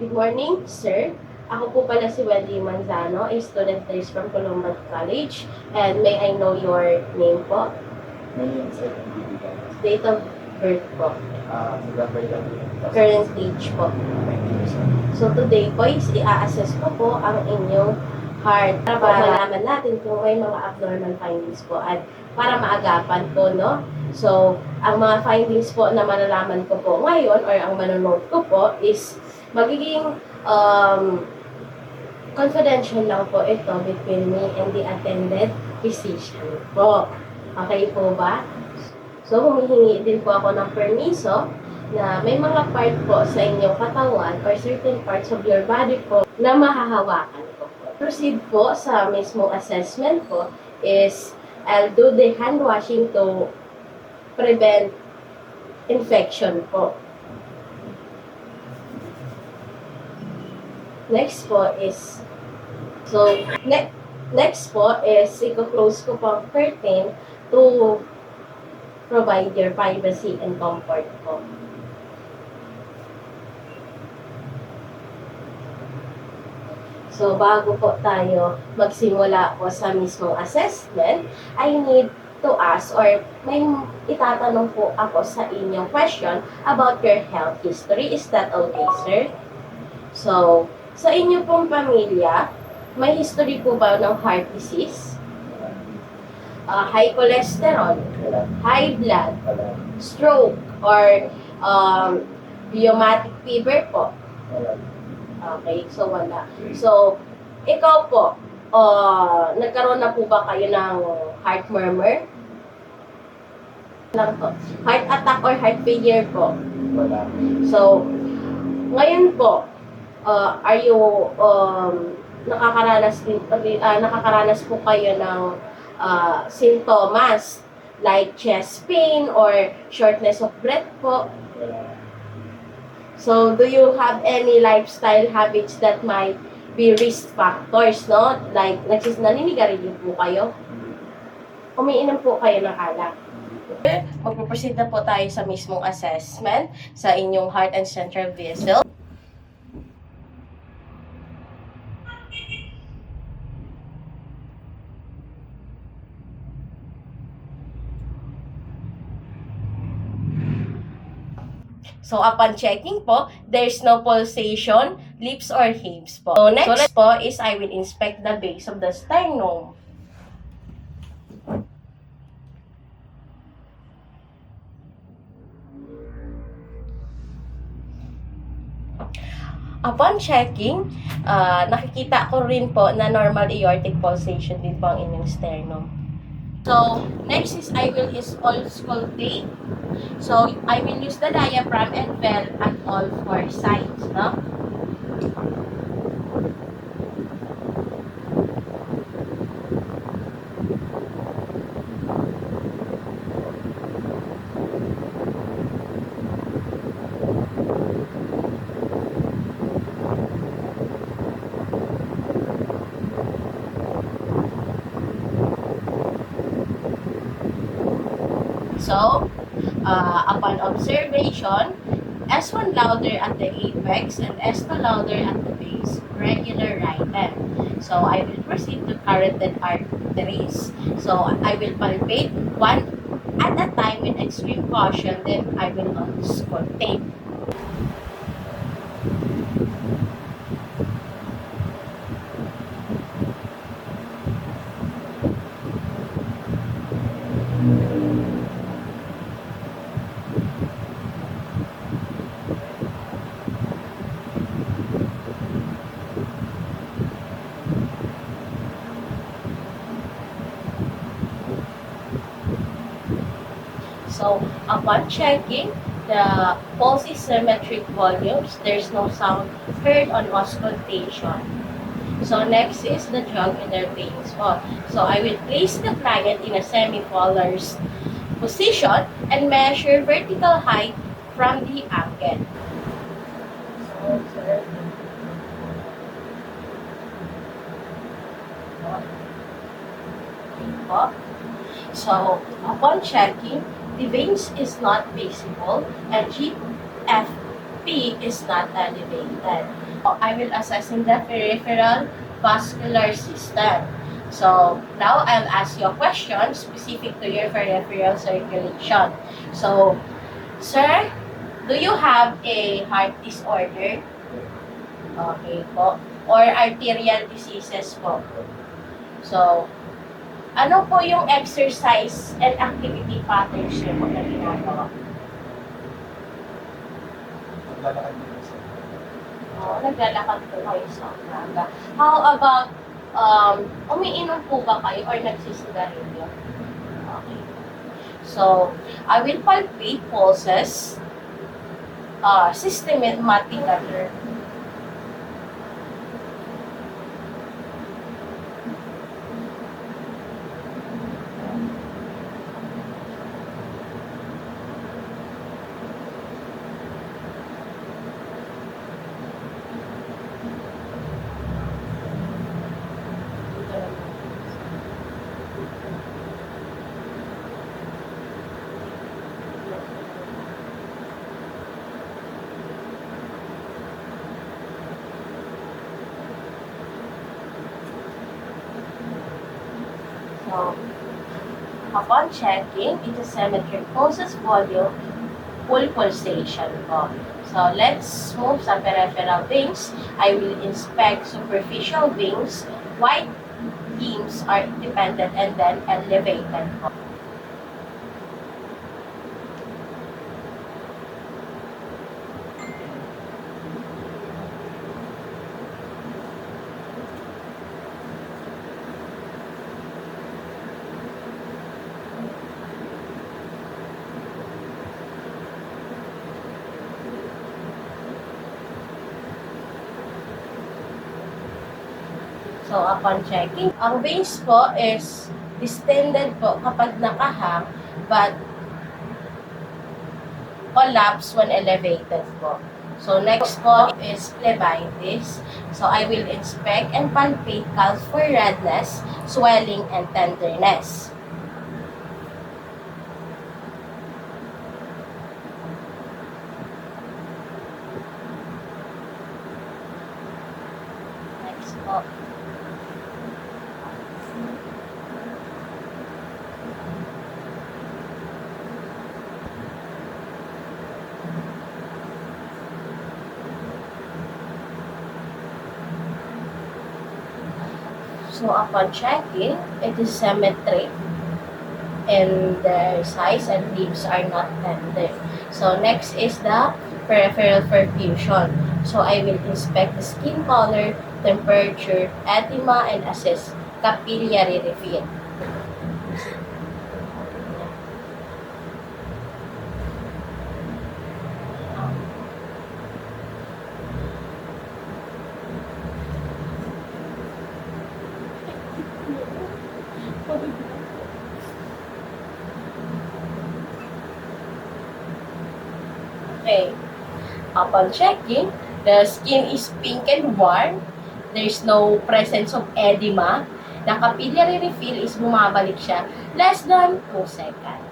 Good morning, sir. Ako po pala si Wendy Manzano, a student nurse from Columban College. And may I know your name po? My name is Evan. Date of birth po? November 11. Current age po? 19 years So today po is i-assess ko po ang inyong heart para malaman natin kung may mga abnormal findings po at para maagapan po, no? So, ang mga findings po na malalaman ko po ngayon or ang manonote ko po is magiging confidential lang po ito between me and the attended physician po. Okay po ba? So, humihingi din po ako ng permiso na may mga part po sa inyong katawan or certain parts of your body po na mahahawakan ko po. Proceed po sa mismong assessment po is I'll do the hand washing to prevent infection po. Next po is next po is i-close ko po ang curtain to provide your privacy and comfort po. So, bago po tayo magsimula po sa mismong assessment, I need to ask or may itatanong po ako sa inyong question about your health history. Is that okay, sir? So, sa inyo pong pamilya, may history po ba ng heart disease? High cholesterol, high blood, stroke, or rheumatic fever po? Okay, so wala. So, ikaw po, nagkaroon na po ba kayo ng heart murmur? Lang po. Heart attack or heart failure po? Wala. So, ngayon po, are you nakakaranas po kayo ng sintomas like chest pain or shortness of breath po? Wala. So, do you have any lifestyle habits that might be risk factors, no? Like, naninigarilyo po kayo? Umiinom po kayo ng alak? Magpo-proceed na po tayo sa mismong assessment sa inyong heart and central vessel. So, upon checking po, there's no pulsation, lips or hips po. So, next po is I will inspect the base of the sternum. Upon checking, nakikita ko rin po na normal aortic pulsation din po ang inyong sternum. So, next is I will auscultate. So, I will use the diaphragm and valve at all four sides, no? So, upon observation, S1 louder at the apex and S2 louder at the base, regular right hand. So, I will proceed to carotid arteries. So, I will palpate one at a time with extreme caution, then I will auscultate. So, upon checking the pulse is symmetric volumes, there's no sound heard on auscultation. So, next is the jugular veins. So, I will place the client in a semi-polar position and measure vertical height from the ankle. So, sir. So, upon checking, the veins is not visible and GFP is not elevated. I will assess in the peripheral vascular system. So now I'll ask you a question specific to your peripheral circulation. So, sir, do you have a heart disorder? Okay po. Or arterial diseases po? So, ano po yung exercise and activity patterns niyo po na ginagawa? Maglalakad dito sir. Naglalakad po kayo sa umaga. How about, umiinom po ba kayo or nagsisigarilyo? Okay. So, I will palpate pulses systematically. So, upon checking, it is symmetric pulses volume, full pulsation po. So, let's move sa peripheral veins. I will inspect superficial veins. White beams are independent and then elevated po. So, upon checking, ang veins po is distended po kapag nakahang, but collapse when elevated po. So, next po is phlebitis. So, I will inspect and palpate calls for redness, swelling, and tenderness. Next po. So, upon checking, it is symmetric and the size and leaves are not tender. So, next is the peripheral perfusion. So, I will inspect the skin color, temperature, edema, and assess capillary refill. Okay. Upon checking, the skin is pink and warm. There is no presence of edema. The capillary refill is bumabalik siya less than 2 seconds.